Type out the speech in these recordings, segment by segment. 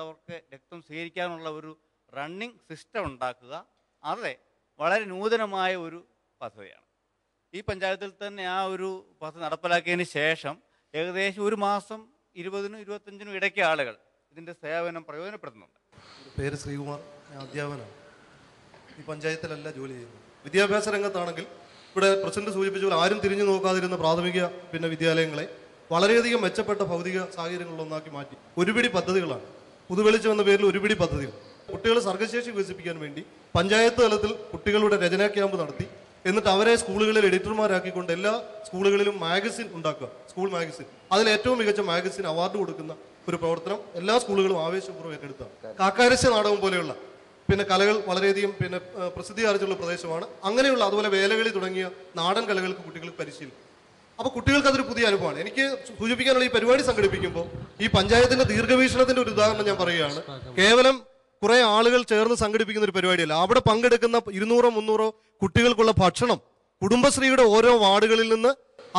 അവർക്ക് രക്തം സ്വീകരിക്കാനുള്ള ഒരു റണ്ണിങ് സിസ്റ്റം ഉണ്ടാക്കുക. അത് വളരെ നൂതനമായ ഒരു പദ്ധതിയാണ്. ഈ പഞ്ചായത്തിൽ തന്നെ ആ ഒരു പദ്ധതി നടപ്പിലാക്കിയതിന് ശേഷം ഏകദേശം ഒരു മാസം 20-നും 25-നും ഇടയ്ക്ക് ആളുകൾ ഇതിൻ്റെ സേവനം പ്രയോജനപ്പെടുത്തുന്നുണ്ട്. പേര് ശ്രീകുമാർ, ഞാൻ അധ്യാപകനാണ്. ഈ പഞ്ചായത്തിലല്ല ജോലി ചെയ്യുന്നത്. വിദ്യാഭ്യാസ രംഗത്താണെങ്കിൽ ഇവിടെ പ്രസിഡന്റ് സൂചിപ്പിച്ച പോലെ ആരും തിരിഞ്ഞു നോക്കാതിരുന്ന പ്രാഥമിക വിദ്യാലയങ്ങളെ വളരെയധികം മെച്ചപ്പെട്ട ഭൗതിക സാഹചര്യങ്ങളിലൊന്നാക്കി മാറ്റി. ഒരുപിടി പദ്ധതികളാണ്. പുതുവെളിച്ചം എന്ന പേരിൽ ഒരുപിടി പദ്ധതികൾ. കുട്ടികൾ സർഗശേഷി വികസിപ്പിക്കാൻ വേണ്ടി പഞ്ചായത്ത് തലത്തിൽ കുട്ടികളുടെ രചനാ ക്യാമ്പ് നടത്തി എന്നിട്ട് അവരെ സ്കൂളുകളിൽ എഡിറ്റർമാരാക്കിക്കൊണ്ട് എല്ലാ സ്കൂളുകളിലും മാഗസിൻ ഉണ്ടാക്കുക, സ്കൂൾ മാഗസിൻ. അതിൽ ഏറ്റവും മികച്ച മാഗസിൻ അവാർഡ് കൊടുക്കുന്ന ഒരു പ്രവർത്തനം എല്ലാ സ്കൂളുകളും ആവേശപൂർവ്വം ഏറ്റെടുത്താണ്. കാക്കാരശ്ശ നാടകം പോലെയുള്ള കലകൾ വളരെയധികം പ്രസിദ്ധി ആർജിച്ചുള്ള പ്രദേശമാണ്. അങ്ങനെയുള്ള അതുപോലെ വേലകളി തുടങ്ങിയ നാടൻ കലകൾക്ക് കുട്ടികൾക്ക് പരിശീലനം. അപ്പോൾ കുട്ടികൾക്ക് അതൊരു പുതിയ അനുഭവമാണ്. എനിക്ക് സൂചിപ്പിക്കാനുള്ള ഈ പരിപാടി സംഘടിപ്പിക്കുമ്പോൾ ഈ പഞ്ചായത്തിന്റെ ദീർഘവീക്ഷണത്തിന്റെ ഒരു ഉദാഹരണം ഞാൻ പറയുകയാണ്. കേവലം കുറെ ആളുകൾ ചേർന്ന് സംഘടിപ്പിക്കുന്ന ഒരു പരിപാടിയല്ല. അവിടെ പങ്കെടുക്കുന്ന 200-300 കുട്ടികൾക്കുള്ള ഭക്ഷണം കുടുംബശ്രീയുടെ ഓരോ വാർഡുകളിൽ നിന്ന്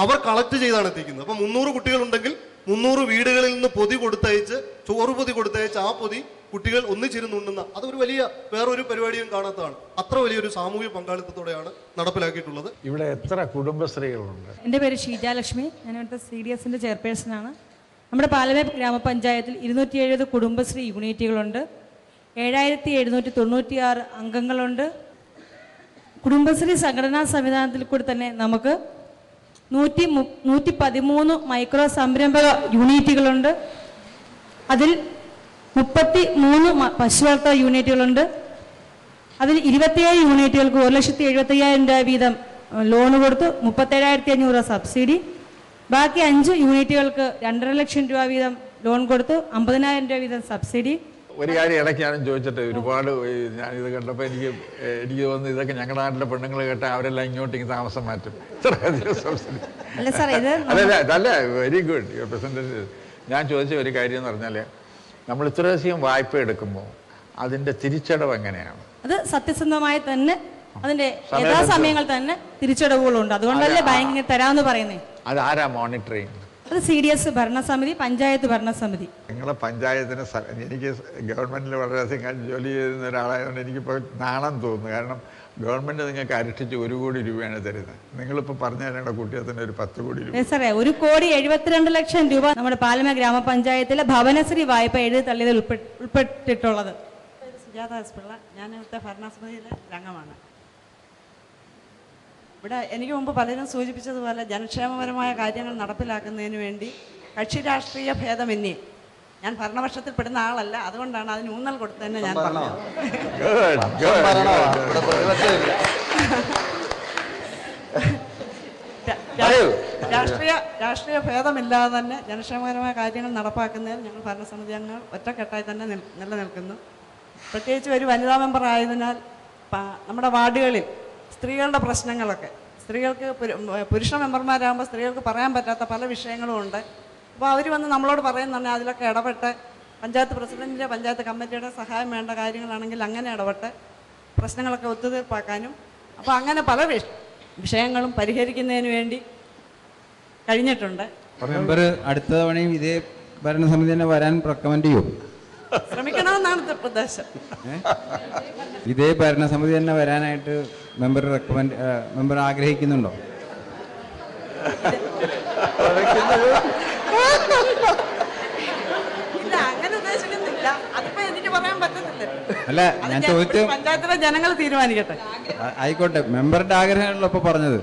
അവർ കളക്ട് ചെയ്താണ് എത്തിക്കുന്നത്. അപ്പൊ 300 കുട്ടികളുണ്ടെങ്കിൽ 300 വീടുകളിൽ നിന്ന് പൊതി കൊടുത്തയച്ച്, ചോറ് പൊതി കൊടുത്തയച്ച് ആ പൊതി കുട്ടികൾ ഒന്നിച്ചിരുന്നുണ്ടെന്ന അതൊരു വലിയ വേറൊരു പരിപാടിയും കാണാത്തതാണ്. അത്ര വലിയൊരു സാമൂഹ്യ പങ്കാളിത്തത്തോടെയാണ് നടപ്പിലാക്കിയിട്ടുള്ളത്. ഇവിടെ എത്ര കുടുംബശ്രീകളുണ്ട്? എൻ്റെ പേര് ഷീജാലക്ഷ്മി. ഞാൻ ഇവിടുത്തെ CDSന്റെ ചെയർപേഴ്സണാണ്. നമ്മുടെ പാലമേ ഗ്രാമപഞ്ചായത്തിൽ 270 കുടുംബശ്രീ യൂണിറ്റുകളുണ്ട്. 7796 അംഗങ്ങളുണ്ട്. കുടുംബശ്രീ സംഘടനാ സംവിധാനത്തിൽ കൂടി തന്നെ നമുക്ക് 113 മൈക്രോ സംരംഭക യൂണിറ്റുകളുണ്ട്. അതിൽ 33 പശുവളർത്തൽ യൂണിറ്റുകളുണ്ട്. അതിൽ 27 യൂണിറ്റുകൾക്ക് 1,75,000 രൂപ വീതം ലോൺ കൊടുത്തു, 37,500 സബ്സിഡി. ബാക്കി 5 യൂണിറ്റുകൾക്ക് 2.5 ലക്ഷം രൂപ വീതം ലോൺ കൊടുത്തു, 50,000 രൂപ വീതം സബ്സിഡി. ഒരു കാര്യം ഇടയ്ക്ക് ഞാനും ചോദിച്ചിട്ട് ഒരുപാട് ഞാനിത് കണ്ടപ്പോൾ എനിക്ക് തോന്നുന്നു ഇതൊക്കെ ഞങ്ങളുടെ നാട്ടിലെ പെണ്ണുങ്ങൾ കേട്ടാൽ അവരെല്ലാം ഇങ്ങോട്ടേക്ക് താമസം മാറ്റും. അതല്ല, വെരി ഗുഡ് പ്രസന്റ്. ഞാൻ ചോദിച്ച ഒരു കാര്യം എന്ന് പറഞ്ഞാൽ നമ്മൾ ഇത്രയധികം വായ്പ എടുക്കുമ്പോൾ അതിന്റെ തിരിച്ചടവ് എങ്ങനെയാണ്? അത് സത്യസന്ധമായി തന്നെ അതിന്റെ യഥാസമയങ്ങൾ തന്നെ തിരിച്ചടവുകളുണ്ട്. അതുകൊണ്ടല്ലേ ബാങ്കിന് തരാമെന്ന് പറയുന്നേ. അത് ആരാ മോണിറ്ററിങ്? അത് CDS ഭരണസമിതി, പഞ്ചായത്ത് ഭരണസമിതി. നിങ്ങളെ പഞ്ചായത്തിന് എനിക്ക് ഗവൺമെന്റിൽ വളരെയധികം ജോലി ചെയ്യുന്ന ഒരാളായതുകൊണ്ട് എനിക്കിപ്പോൾ നാണം തോന്നുന്നു. കാരണം ഗവൺമെന്റ് നിങ്ങൾക്ക് അരട്ടിച്ച് 1 കോടി രൂപയാണ് തരുന്നത്. നിങ്ങളിപ്പോൾ പറഞ്ഞ ഞങ്ങളുടെ കുട്ടിയത്തിന് ഒരു 10 കോടി രൂപ. സാറേ, 1,72 ലക്ഷം രൂപ നമ്മുടെ പാലമ ഗ്രാമപഞ്ചായത്തിലെ ഭവനശ്രീ വായ്പ എഴുതി തള്ളിയതിൽ ഉൾപ്പെട്ടിട്ടുള്ളത്. സുജാത എസ് പിള്ള, ഞാൻ ഇവിടുത്തെ ഭരണസമിതിയിലെ അംഗമാണ്. ഇവിടെ എനിക്ക് മുമ്പ് പലരും സൂചിപ്പിച്ചതുപോലെ ജനക്ഷേമപരമായ കാര്യങ്ങൾ നടപ്പിലാക്കുന്നതിന് വേണ്ടി കക്ഷി രാഷ്ട്രീയ ഭേദമന്യേ, ഞാൻ ഭരണപക്ഷത്തിൽ പെടുന്ന ആളല്ല, അതുകൊണ്ടാണ് അതിന് ഊന്നൽ കൊടുത്തതന്നെ ഞാൻ പറഞ്ഞത്. രാഷ്ട്രീയ ഭേദമില്ലാതെ തന്നെ ജനക്ഷേമകരമായ കാര്യങ്ങൾ നടപ്പാക്കുന്നതിൽ ഞങ്ങൾ ഭരണസമിതി അംഗങ്ങൾ ഒറ്റക്കെട്ടായി തന്നെ നിലനിൽക്കുന്നു. പ്രത്യേകിച്ച് ഒരു വനിതാ മെമ്പർ ആയതിനാൽ നമ്മുടെ വാർഡുകളിൽ സ്ത്രീകളുടെ പ്രശ്നങ്ങളൊക്കെ, സ്ത്രീകൾക്ക് പുരുഷ മെമ്പർമാരാകുമ്പോൾ സ്ത്രീകൾക്ക് പറയാൻ പറ്റാത്ത പല വിഷയങ്ങളും ഉണ്ട്. അപ്പോൾ അവർ വന്ന് നമ്മളോട് പറയുന്നുണ്ടെങ്കിൽ അതിലൊക്കെ ഇടപെട്ട് പഞ്ചായത്ത് പ്രസിഡന്റിൻ്റെ, പഞ്ചായത്ത് കമ്മിറ്റിയുടെ സഹായം വേണ്ട കാര്യങ്ങളാണെങ്കിൽ അങ്ങനെ ഇടപെട്ട് പ്രശ്നങ്ങളൊക്കെ ഒത്തുതീർപ്പാക്കാനും, അപ്പോൾ അങ്ങനെ പല വിഷയങ്ങളും പരിഹരിക്കുന്നതിന് വേണ്ടി കഴിഞ്ഞിട്ടുണ്ട്. മെമ്പർ അടുത്ത തവണയും ഇതേ ഭരണസമിതി തന്നെ വരാൻ റെക്കമെൻഡ് ചെയ്യും? ശ്രമിക്കണമെന്നാണ് ഉദ്ദേശം. ഇതേ ഭരണസമിതി തന്നെ വരാനായിട്ട് മെമ്പർ ആഗ്രഹിക്കുന്നുണ്ടോ? ഇല്ല, അങ്ങനെ ഉദ്ദേശിക്കുന്നില്ല. അതിപ്പോ എനിക്ക് പറയാൻ പറ്റത്തില്ല. അല്ല, ഞാൻ ചോദിച്ചു, പഞ്ചായത്തിലെ ജനങ്ങൾ തീരുമാനിക്കട്ടെ. ആയിക്കോട്ടെ, മെമ്പറുടെ ആഗ്രഹമാണല്ലോ ഇപ്പൊ പറഞ്ഞത്.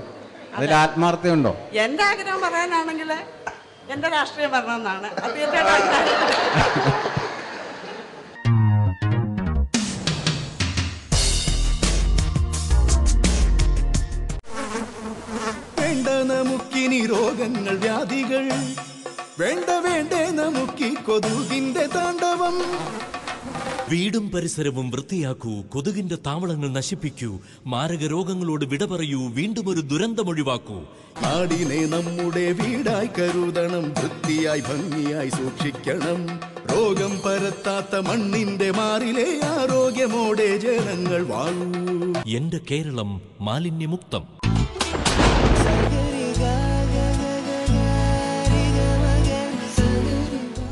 അതിൽ ആത്മാർത്ഥതയുണ്ടോ? എന്റെ ആഗ്രഹം പറയാനാണെങ്കിൽ എന്റെ രാഷ്ട്രീയം പറഞ്ഞെന്നാണ്. അത് വേണ്ട നമുക്കിനി രോഗങ്ങൾ, വ്യാധികൾ വേണ്ട, വേണ്ടേ നമുക്കി കൊതുകിന്റെ താണ്ഡവം. വീടും പരിസരവും വൃത്തിയാക്കൂ, കൊതുകിന്റെ താവളങ്ങൾ നശിപ്പിക്കൂ, മാരക രോഗങ്ങളോട് വിട പറയൂ, വീണ്ടും ഒരു ദുരന്തമൊഴിവാക്കൂ. നാടിനെ നമ്മുടെ വീടായി കരുതണം, വൃത്തിയായി ഭംഗിയായി സൂക്ഷിക്കണം. രോഗം പരത്താത്ത മണ്ണിന്റെ മാറിലെ ആരോഗ്യമോടെ ജനങ്ങൾ വാഴൂ. എന്റെ കേരളം മാലിന്യമുക്തം.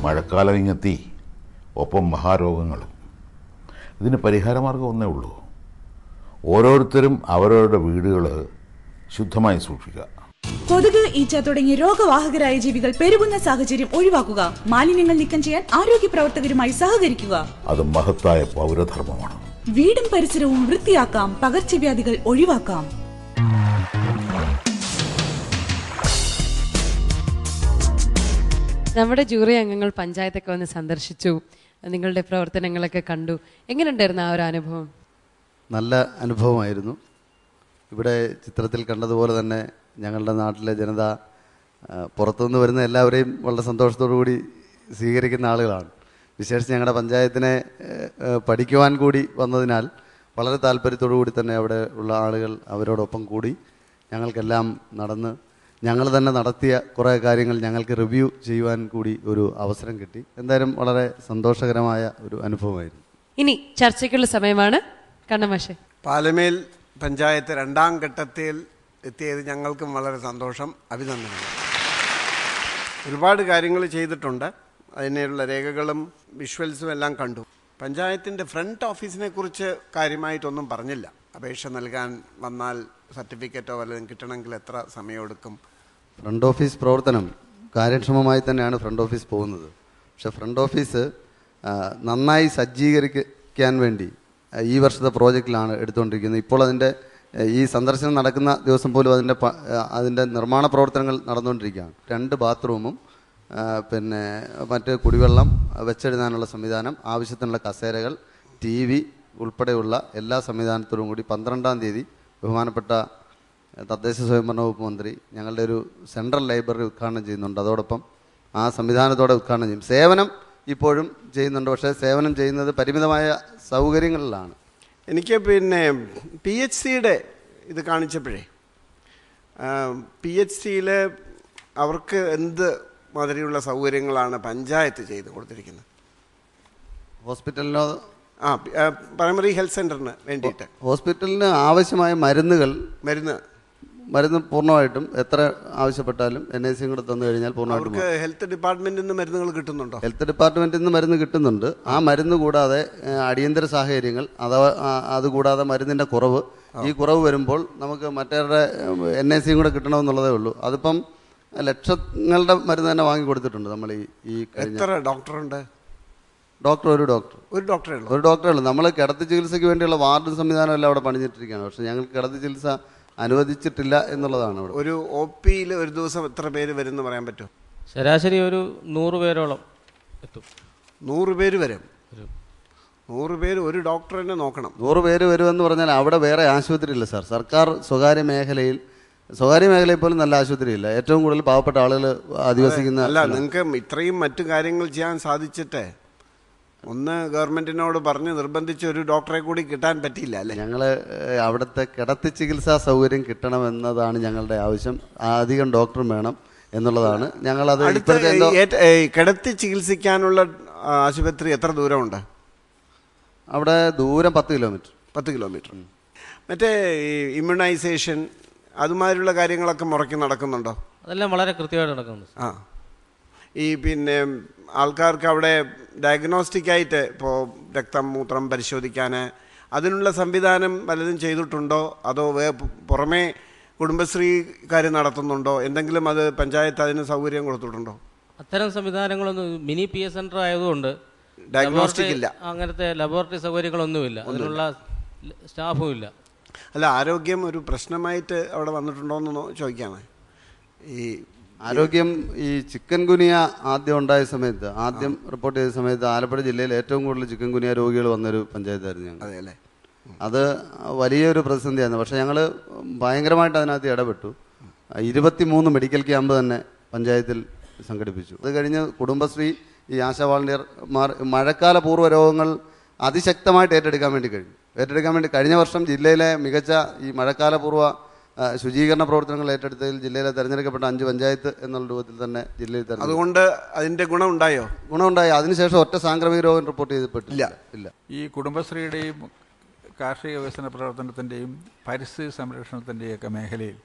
മഴക്കാലം ഇങ്ങെത്തി. ഒപ്പം മഹാരോഗങ്ങളും. ഇതിന് പരിഹാരമാർഗം ഒന്നേ ഉള്ളൂ. ഓരോരുത്തരും അവരവരുടെ വീടുകൾ ശുദ്ധമായി സൂക്ഷിക്കുക. കൊതുക്, ഈച്ച തുടങ്ങിയ രോഗവാഹകരായ ജീവികൾ പെരുകുന്ന സാഹചര്യം ഒഴിവാക്കുക. മാലിന്യങ്ങൾ നീക്കം ചെയ്യാൻ ആരോഗ്യ പ്രവർത്തകരുമായി സഹകരിക്കുക. അത് മഹത്തായ പൗരധർമ്മമാണ്. വീടും പരിസരവും വൃത്തിയാക്കാം, പകർച്ചവ്യാധികൾ ഒഴിവാക്കാം. നമ്മുടെ ജൂറി അംഗങ്ങൾ പഞ്ചായത്തൊക്കെ വന്ന് സന്ദർശിച്ചു, നിങ്ങളുടെ പ്രവർത്തനങ്ങളൊക്കെ കണ്ടു. എങ്ങനെയുണ്ടായിരുന്നു ആ ഒരു അനുഭവം? നല്ല അനുഭവമായിരുന്നു. ഇവിടെ ചിത്രത്തിൽ കണ്ടതുപോലെ തന്നെ ഞങ്ങളുടെ നാട്ടിലെ ജനത പുറത്തുനിന്ന് വരുന്ന എല്ലാവരെയും വളരെ സന്തോഷത്തോടു കൂടി സ്വീകരിക്കുന്ന ആളുകളാണ്. വിശേഷിച്ച് ഞങ്ങളുടെ പഞ്ചായത്തിനെ പഠിക്കുവാൻ കൂടി വന്നതിനാൽ വളരെ താല്പര്യത്തോടു കൂടി തന്നെ അവിടെ ഉള്ള ആളുകൾ അവരോടൊപ്പം കൂടി ഞങ്ങൾക്കെല്ലാം നടന്ന് ഞങ്ങൾ തന്നെ നടത്തിയ കുറേ കാര്യങ്ങൾ ഞങ്ങൾക്ക് റിവ്യൂ ചെയ്യുവാൻ കൂടി ഒരു അവസരം കിട്ടി. എന്തായാലും വളരെ സന്തോഷകരമായ ഒരു അനുഭവമായിരുന്നു. ഇനി ചർച്ചയ്ക്കുള്ള സമയമാണ്. കണ്ണമാഷെ, പാലമേൽ പഞ്ചായത്ത് 2ാം ഘട്ടത്തിൽ എത്തിയത് ഞങ്ങൾക്കും വളരെ സന്തോഷം, അഭിനന്ദനങ്ങൾ. ഒരുപാട് കാര്യങ്ങൾ ചെയ്തിട്ടുണ്ട്. അതിനുള്ള രേഖകളും വിഷ്വൽസും എല്ലാം കണ്ടു. പഞ്ചായത്തിൻ്റെ ഫ്രണ്ട് ഓഫീസിനെ കുറിച്ച് കാര്യമായിട്ടൊന്നും പറഞ്ഞില്ല. അപേക്ഷ നൽകാൻ വന്നാൽ സർട്ടിഫിക്കറ്റോ വല്ലതും കിട്ടണമെങ്കിൽ എത്ര സമയമെടുക്കും? ഫ്രണ്ട് ഓഫീസ് പ്രവർത്തനം കാര്യക്ഷമമായി തന്നെയാണ് ഫ്രണ്ട് ഓഫീസ് പോകുന്നത്. പക്ഷേ ഫ്രണ്ട് ഓഫീസ് നന്നായി സജ്ജീകരിക്കാൻ വേണ്ടി ഈ വർഷത്തെ പ്രോജക്റ്റിലാണ് എടുത്തുകൊണ്ടിരിക്കുന്നത്. ഇപ്പോൾ അതിൻ്റെ ഈ സന്ദർശനം നടക്കുന്ന ദിവസം പോലും അതിൻ്റെ നിർമ്മാണ പ്രവർത്തനങ്ങൾ നടന്നുകൊണ്ടിരിക്കുകയാണ്. 2 ബാത്റൂമും പിന്നെ മറ്റ് കുടിവെള്ളം, വെച്ചെഴുതാനുള്ള സംവിധാനം, ആവശ്യത്തിനുള്ള കസേരകൾ, TV ഉൾപ്പെടെയുള്ള എല്ലാ സംവിധാനത്തോടും കൂടി 12-ാം തീയതി ബഹുമാനപ്പെട്ട തദ്ദേശ സ്വയംഭരണ വകുപ്പ് മന്ത്രി ഞങ്ങളുടെ ഒരു സെൻട്രൽ ലൈബ്രറി ഉദ്ഘാടനം ചെയ്യുന്നുണ്ട്. അതോടൊപ്പം ആ സംവിധാനത്തോടെ ഉദ്ഘാടനം ചെയ്യും. സേവനം ഇപ്പോഴും ചെയ്യുന്നുണ്ട്, പക്ഷേ സേവനം ചെയ്യുന്നത് പരിമിതമായ സൗകര്യങ്ങളിലാണ്. എനിക്ക് പിന്നെ PHCയുടെ ഇത് കാണിച്ചപ്പോഴേ PHCയിൽ അവർക്ക് എന്ത് മാതിരിയുള്ള സൗകര്യങ്ങളാണ് പഞ്ചായത്ത് ചെയ്ത് കൊടുത്തിരിക്കുന്നത്? ഹോസ്പിറ്റലിനോ പ്രൈമറി ഹെൽത്ത് സെൻ്ററിന് വേണ്ടിയിട്ട് ഹോസ്പിറ്റലിന് ആവശ്യമായ മരുന്ന് പൂർണ്ണമായിട്ടും എത്ര ആവശ്യപ്പെട്ടാലും NIC കൂടെ തന്നു കഴിഞ്ഞാൽ പൂർണ്ണമായിട്ടും. ഹെൽത്ത് ഡിപ്പാർട്ട്മെന്റിൽ നിന്ന് മരുന്നുകൾ കിട്ടുന്നുണ്ടോ? ഹെൽത്ത് ഡിപ്പാർട്ട്മെന്റിൽ നിന്ന് മരുന്ന് കിട്ടുന്നുണ്ട്. ആ മരുന്ന് കൂടാതെ അടിയന്തര സാഹചര്യങ്ങൾ അഥവാ അതുകൂടാതെ മരുന്നിൻ്റെ കുറവ്, ഈ കുറവ് വരുമ്പോൾ നമുക്ക് മറ്റവരുടെ NIC കൂടെ കിട്ടണമെന്നുള്ളതേ ഉള്ളൂ. അതിപ്പം ലക്ഷങ്ങളുടെ മരുന്ന് തന്നെ വാങ്ങി കൊടുത്തിട്ടുണ്ട് നമ്മൾ. ഈ എത്ര ഡോക്ടറുണ്ട്? ഒരു ഡോക്ടറേ ഉള്ളൂ. നമ്മൾ കിടത്തി ചികിത്സയ്ക്ക് വേണ്ടിയുള്ള വാർഡ് സംവിധാനം എല്ലാം അവിടെ പണിഞ്ഞിട്ടിരിക്കുകയാണ്. പക്ഷെ ഞങ്ങൾക്ക് കിടത്തി ചികിത്സ അനുവദിച്ചിട്ടില്ല എന്നുള്ളതാണ്. അവിടെ ഒരു OPയിൽ ഒരു ദിവസം എത്ര പേര് വരുമെന്ന് പറയാൻ പറ്റുമോ? ശരാശരി ഒരു 100 പേരോളം എത്തും. 100 പേര് വരും. 100 പേര് ഒരു ഡോക്ടറിനെ നോക്കണം. 100 പേര് വരുമെന്ന് പറഞ്ഞാൽ അവിടെ വേറെ ആശുപത്രി ഇല്ല സാർ. സർക്കാർ സ്വകാര്യ മേഖലയിൽ പോലും നല്ല ആശുപത്രി ഇല്ല. ഏറ്റവും കൂടുതൽ പാവപ്പെട്ട ആളുകൾ അധിവസിക്കുന്ന. അല്ല, നിങ്ങൾക്ക് ഇത്രയും മറ്റു കാര്യങ്ങൾ ചെയ്യാൻ സാധിച്ചിട്ടേ ഒന്ന് ഗവൺമെന്റിനോട് പറഞ്ഞ് നിർബന്ധിച്ച് ഒരു ഡോക്ടറെ കൂടി കിട്ടാൻ പറ്റിയില്ല അല്ലേ? ഞങ്ങൾ അവിടുത്തെ കിടത്തി ചികിത്സാ സൗകര്യം കിട്ടണമെന്നതാണ് ഞങ്ങളുടെ ആവശ്യം. അധികം ഡോക്ടറും വേണം എന്നുള്ളതാണ് ഞങ്ങളത്. കിടത്തി ചികിത്സിക്കാനുള്ള ആശുപത്രി എത്ര ദൂരമുണ്ട്? അവിടെ ദൂരം 10 കിലോമീറ്റർ. 10 കിലോമീറ്റർ. മറ്റേ ഇമ്മ്യൂണൈസേഷൻ അതുമാതിരിയുള്ള കാര്യങ്ങളൊക്കെ മുറയ്ക്ക് നടക്കുന്നുണ്ടോ? അതെല്ലാം വളരെ കൃത്യമായിട്ട് നടക്കുന്നു. ഈ പിന്നെ ആൾക്കാർക്ക് അവിടെ ഡയഗ്നോസ്റ്റിക്കായിട്ട് ഇപ്പോൾ രക്തം, മൂത്രം പരിശോധിക്കാൻ അതിനുള്ള സംവിധാനം വല്ലതും ചെയ്തിട്ടുണ്ടോ? അതോ പുറമേ കുടുംബശ്രീക്കാർ നടത്തുന്നുണ്ടോ? എന്തെങ്കിലും അത് പഞ്ചായത്ത് അതിന് സൗകര്യം കൊടുത്തിട്ടുണ്ടോ? അത്തരം സംവിധാനങ്ങളൊന്നും മിനി PS സെൻ്റർ ആയതുകൊണ്ട് ഡയഗ്നോസ്റ്റിക് ഇല്ല, അങ്ങനത്തെ ലബോറട്ടറി സൗകര്യങ്ങളൊന്നുമില്ല, അതിനുള്ള സ്റ്റാഫും ഇല്ല. അല്ല, ആരോഗ്യം ഒരു പ്രശ്നമായിട്ട് അവിടെ വന്നിട്ടുണ്ടോയെന്ന് ചോദിക്കാണ്. ഈ ആരോഗ്യം ഈ ചിക്കൻ ഗുനിയ ആദ്യം റിപ്പോർട്ട് ചെയ്ത സമയത്ത് ആലപ്പുഴ ജില്ലയിൽ ഏറ്റവും കൂടുതൽ ചിക്കൻ ഗുനിയ രോഗികൾ വന്നൊരു പഞ്ചായത്തായിരുന്നു ഞങ്ങൾ. അതെയല്ലേ? അത് വലിയൊരു പ്രതിസന്ധിയായിരുന്നു. പക്ഷേ ഞങ്ങൾ ഭയങ്കരമായിട്ട് അതിനകത്ത് ഇടപെട്ടു. 23 മെഡിക്കൽ ക്യാമ്പ് തന്നെ പഞ്ചായത്തിൽ സംഘടിപ്പിച്ചു. അത് കഴിഞ്ഞ് കുടുംബശ്രീ, ഈ ആശാ വാളണ്ടിയർമാർ മഴക്കാല പൂർവ്വ രോഗങ്ങൾ അതിശക്തമായിട്ട് ഏറ്റെടുക്കാൻ വേണ്ടി കഴിഞ്ഞ വർഷം ജില്ലയിലെ മികച്ച ഈ മഴക്കാല പൂർവ്വ ശുചീകരണ പ്രവർത്തനങ്ങൾ ഏറ്റെടുത്തതിൽ ജില്ലയിലെ തെരഞ്ഞെടുക്കപ്പെട്ട 5 പഞ്ചായത്ത് എന്നുള്ള രൂപത്തിൽ തന്നെ ജില്ലയിൽ തെരഞ്ഞെടുത്തു. അതുകൊണ്ട് അതിൻ്റെ ഗുണമുണ്ടായി. അതിനുശേഷം ഒറ്റ സാംക്രമിക രോഗം റിപ്പോർട്ട് ചെയ്തിട്ടില്ല. ഈ കുടുംബശ്രീയുടെയും കാർഷിക വികസന പ്രവർത്തനത്തിൻ്റെയും പരിസ്ഥിതി സംരക്ഷണത്തിൻ്റെയൊക്കെ മേഖലയിൽ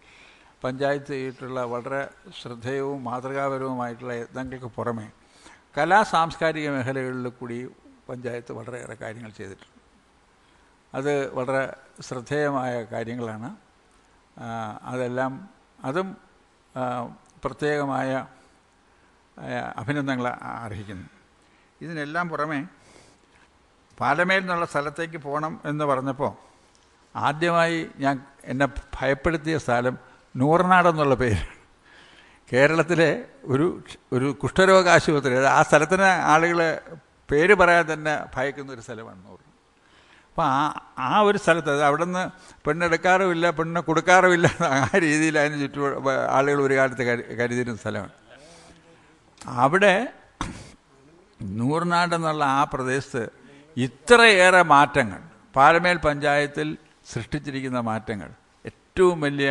പഞ്ചായത്ത് ചെയ്തിട്ടുള്ള വളരെ ശ്രദ്ധേയവും മാതൃകാപരവുമായിട്ടുള്ള യത്നങ്ങൾക്ക് പുറമെ കലാ സാംസ്കാരിക മേഖലകളിൽ കൂടി പഞ്ചായത്ത് വളരെയേറെ കാര്യങ്ങൾ ചെയ്തിട്ടുണ്ട്. അത് വളരെ ശ്രദ്ധേയമായ കാര്യങ്ങളാണ്. അതും പ്രത്യേകമായ അഭിനന്ദനങ്ങൾ അർഹിക്കുന്നു. ഇതിനെല്ലാം പുറമെ പാലമേൽ എന്നുള്ള സ്ഥലത്തേക്ക് പോകണം എന്ന് പറഞ്ഞപ്പോൾ ആദ്യമായി എന്നെ ഭയപ്പെടുത്തിയ സ്ഥലം നൂറനാടെന്നുള്ള പേരാണ്. കേരളത്തിലെ ഒരു കുഷ്ഠരോഗ ആശുപത്രി. ആ സ്ഥലത്തിന് ആളുകൾ പേര് പറയാൻ തന്നെ ഭയക്കുന്നൊരു സ്ഥലമാണ് നൂറ്. അപ്പോൾ ആ ഒരു സ്ഥലത്ത് അവിടെ നിന്ന് പെണ്ണെടുക്കാറുമില്ല, പെണ്ണ് കൊടുക്കാറുമില്ല, ആ രീതിയിൽ അതിന് ചുറ്റും ആളുകൾ ഒരു കാലത്ത് കരുതിയിരുന്ന സ്ഥലമാണ്. അവിടെ നൂറിനാടെന്നുള്ള ആ പ്രദേശത്ത് ഇത്രയേറെ മാറ്റങ്ങൾ പാലമേൽ പഞ്ചായത്തിൽ സൃഷ്ടിച്ചിരിക്കുന്ന മാറ്റങ്ങൾ ഏറ്റവും വലിയ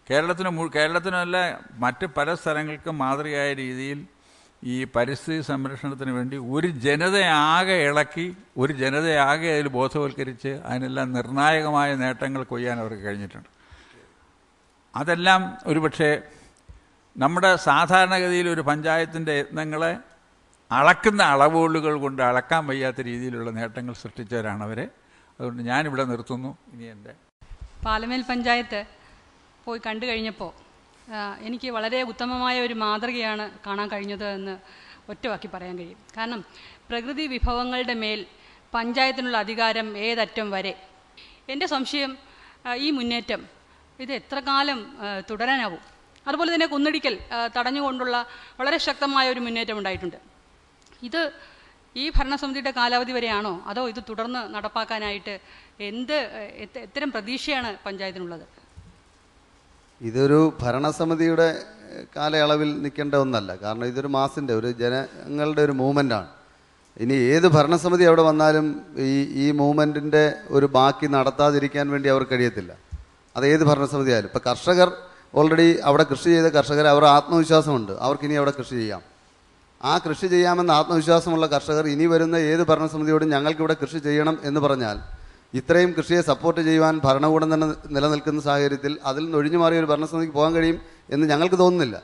കേരളത്തിനല്ല മറ്റ് പല സ്ഥലങ്ങൾക്കും മാതൃകയായ രീതിയിൽ ഈ പരിസ്ഥിതി സംരക്ഷണത്തിന് വേണ്ടി ഒരു ജനതയാകെ ഇളക്കി, ഒരു ജനതയാകെ അതിൽ ബോധവൽക്കരിച്ച് അതിനെല്ലാം നിർണായകമായ നേട്ടങ്ങൾ കൊയ്യാൻ അവർക്ക് കഴിഞ്ഞിട്ടുണ്ട്. അതെല്ലാം ഒരുപക്ഷെ നമ്മുടെ സാധാരണഗതിയിൽ ഒരു പഞ്ചായത്തിൻ്റെ യത്നങ്ങളെ അളക്കുന്ന അളവുകളുകൾ കൊണ്ട് അളക്കാൻ വയ്യാത്ത രീതിയിലുള്ള നേട്ടങ്ങൾ സൃഷ്ടിച്ചവരാണ് അവരെ. അതുകൊണ്ട് ഞാനിവിടെ നിർത്തുന്നു. ഇനി എൻ്റെ പാലമേൽ പഞ്ചായത്ത് പോയി കണ്ടു കഴിഞ്ഞപ്പോൾ എനിക്ക് വളരെ ഉത്തമമായ ഒരു മാതൃകയാണ് കാണാൻ കഴിഞ്ഞത് എന്ന് ഒറ്റവാക്കി പറയാൻ കഴിയും. കാരണം പ്രകൃതി വിഭവങ്ങളുടെ മേൽ പഞ്ചായത്തിനുള്ള അധികാരം ഏതറ്റം വരെ. എൻ്റെ സംശയം ഈ മുന്നേറ്റം ഇത് എത്ര കാലം തുടരാനാവും. അതുപോലെ തന്നെ കുന്നടിക്കൽ തടഞ്ഞുകൊണ്ടുള്ള വളരെ ശക്തമായ ഒരു മുന്നേറ്റം ഉണ്ടായിട്ടുണ്ട്. ഇത് ഈ ഭരണസമിതിയുടെ കാലാവധി വരെയാണോ, അതോ ഇത് തുടർന്ന് നടപ്പാക്കാനായിട്ട് എത്തരം പ്രതീക്ഷയാണ് പഞ്ചായത്തിനുള്ളത്? ഇതൊരു ഭരണസമിതിയുടെ കാലയളവിൽ നിൽക്കേണ്ട ഒന്നല്ല. കാരണം ഇതൊരു മാസിൻ്റെ ഒരു ജനങ്ങളുടെ ഒരു മൂവ്മെൻ്റാണ്. ഇനി ഏത് ഭരണസമിതി അവിടെ വന്നാലും ഈ മൂവ്മെൻറ്റിൻ്റെ ഒരു ബാക്കി നടത്താതിരിക്കാൻ വേണ്ടി അവർക്ക് കഴിയത്തില്ല. അത് ഏത് ഭരണസമിതി ആയാലും. ഇപ്പോൾ കർഷകർ ഓൾറെഡി അവിടെ കൃഷി ചെയ്ത കർഷകർ, അവർ ആത്മവിശ്വാസമുണ്ട്, അവർക്കിനി അവിടെ കൃഷി ചെയ്യാം. ആ കൃഷി ചെയ്യാമെന്ന ആത്മവിശ്വാസമുള്ള കർഷകർ ഇനി വരുന്ന ഏത് ഭരണസമിതിയോടും ഞങ്ങൾക്കിവിടെ കൃഷി ചെയ്യണം എന്ന് പറഞ്ഞാൽ ഇത്രയും കൃഷിയെ സപ്പോർട്ട് ചെയ്യുവാൻ ഭരണകൂടം തന്നെ നിലനിൽക്കുന്ന സാഹചര്യത്തിൽ അതിൽ നിന്ന് ഒഴിഞ്ഞു മാറിയ ഒരു ഭരണസമിതിക്ക് പോകാൻ കഴിയും എന്ന് ഞങ്ങൾക്ക് തോന്നുന്നില്ല.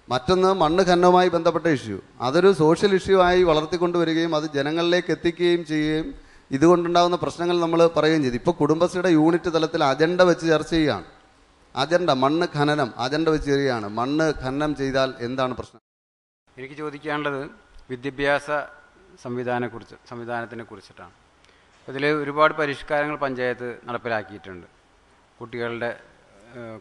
മറ്റൊന്ന്, മണ്ണ് ഖനനവുമായി ബന്ധപ്പെട്ട ഇഷ്യൂ, അതൊരു സോഷ്യൽ ഇഷ്യൂ ആയി വളർത്തിക്കൊണ്ടുവരികയും അത് ജനങ്ങളിലേക്ക് എത്തിക്കുകയും ചെയ്യുകയും ഇതുകൊണ്ടുണ്ടാകുന്ന പ്രശ്നങ്ങൾ നമ്മൾ പറയുകയും ചെയ്തു. ഇപ്പോൾ കുടുംബശ്രീയുടെ യൂണിറ്റ് തലത്തിൽ അജണ്ട വെച്ച് ചർച്ച ചെയ്യുകയാണ്. അജണ്ട മണ്ണ് ഖനനം അജണ്ട വെച്ച് ചെയ്യുകയാണ്. മണ്ണ് ഖനനം ചെയ്താൽ എന്താണ് പ്രശ്നം? എനിക്ക് ചോദിക്കാനുള്ളത് വിദ്യാഭ്യാസ സംവിധാനത്തിനെ കുറിച്ചിട്ടാണ്. ഇതിൽ ഒരുപാട് പരിഷ്കാരങ്ങൾ പഞ്ചായത്ത് നടപ്പിലാക്കിയിട്ടുണ്ട്.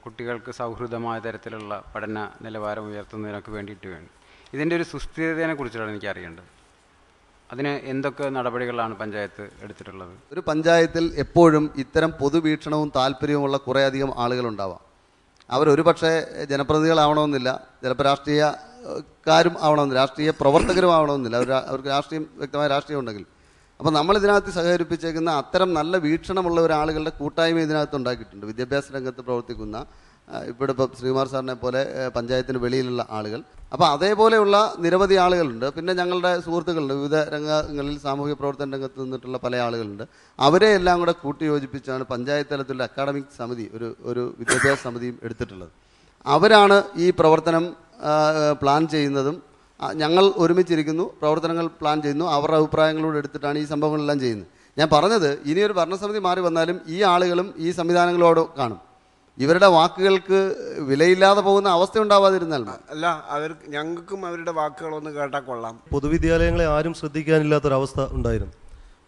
കുട്ടികൾക്ക് സൗഹൃദമായ തരത്തിലുള്ള പഠന നിലവാരം ഉയർത്തുന്നതിനൊക്കെ വേണ്ടിയിട്ട് വേണ്ടി. ഇതിൻ്റെ ഒരു സുസ്ഥിരതയെ കുറിച്ചിട്ടാണ് എനിക്ക് അറിയേണ്ടത്. അതിന് എന്തൊക്കെ നടപടികളാണ് പഞ്ചായത്ത് എടുത്തിട്ടുള്ളത്? ഒരു പഞ്ചായത്തിൽ എപ്പോഴും ഇത്തരം പൊതുവീക്ഷണവും താല്പര്യവുമുള്ള കുറേയധികം ആളുകളുണ്ടാവാം. അവരൊരു പക്ഷേ ജനപ്രതിനിധികളാവണമെന്നില്ല, ചിലപ്പോൾ രാഷ്ട്രീയക്കാരും ആവണമെന്നില്ല, രാഷ്ട്രീയ പ്രവർത്തകരും ആവണമെന്നില്ല, അവർക്ക് വ്യക്തമായ രാഷ്ട്രീയം ഉണ്ടെങ്കിൽ. അപ്പോൾ നമ്മളിതിനകത്ത് സഹകരിപ്പിച്ചേക്കുന്ന അത്തരം നല്ല വീക്ഷണമുള്ള ഒരാളുകളുടെ കൂട്ടായ്മ ഇതിനകത്ത് ഉണ്ടാക്കിയിട്ടുണ്ട്. വിദ്യാഭ്യാസ രംഗത്ത് പ്രവർത്തിക്കുന്ന ഇവിടെ ഇപ്പോൾ ശ്രീകുമാർ സാറിനെ പോലെ പഞ്ചായത്തിന് വെളിയിലുള്ള ആളുകൾ. അപ്പോൾ അതേപോലെയുള്ള നിരവധി ആളുകളുണ്ട്. പിന്നെ ഞങ്ങളുടെ സുഹൃത്തുക്കളുണ്ട്, വിവിധ രംഗങ്ങളിൽ സാമൂഹിക പ്രവർത്തന രംഗത്ത് നിന്നിട്ടുള്ള പല ആളുകളുണ്ട്. അവരെ എല്ലാം കൂടെ കൂട്ടിയോജിപ്പിച്ചാണ് പഞ്ചായത്ത് തലത്തിലുള്ള അക്കാഡമിക് സമിതി ഒരു വിദ്യാഭ്യാസ സമിതിയും എടുത്തിട്ടുള്ളത്. അവരാണ് ഈ പ്രവർത്തനം പ്ലാൻ ചെയ്യുന്നതും. ഞങ്ങൾ ഒരുമിച്ചിരിക്കുന്നു, പ്രവർത്തനങ്ങൾ പ്ലാൻ ചെയ്യുന്നു, അവരുടെ അഭിപ്രായങ്ങളോട് എടുത്തിട്ടാണ് ഈ സംഭവങ്ങളെല്ലാം ചെയ്യുന്നത്. ഞാൻ പറഞ്ഞത്, ഇനിയൊരു ഭരണസമിതി മാറി വന്നാലും ഈ ആളുകളും ഈ സംവിധാനങ്ങളോട് കാണും. ഇവരുടെ വാക്കുകൾക്ക് വിലയില്ലാതെ പോകുന്ന അവസ്ഥ ഉണ്ടാവാതിരുന്നാൽ അല്ല, ഞങ്ങൾക്കും അവരുടെ വാക്കുകളൊന്ന് കേട്ടാൽ കൊള്ളാം. പൊതുവിദ്യാലയങ്ങളെ ആരും ശ്രദ്ധിക്കാനില്ലാത്തൊരവസ്ഥ ഉണ്ടായിരുന്നു.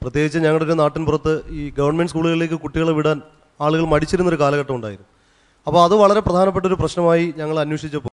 പ്രത്യേകിച്ച് ഞങ്ങളുടെ ഒരു നാട്ടിൻ പുറത്ത് ഈ ഗവൺമെൻറ് സ്കൂളുകളിലേക്ക് കുട്ടികളെ വിടാൻ ആളുകൾ മടിച്ചിരുന്നൊരു കാലഘട്ടം ഉണ്ടായിരുന്നു. അപ്പോൾ അത് വളരെ പ്രധാനപ്പെട്ട ഒരു പ്രശ്നമായി ഞങ്ങൾ അന്വേഷിച്ചപ്പോൾ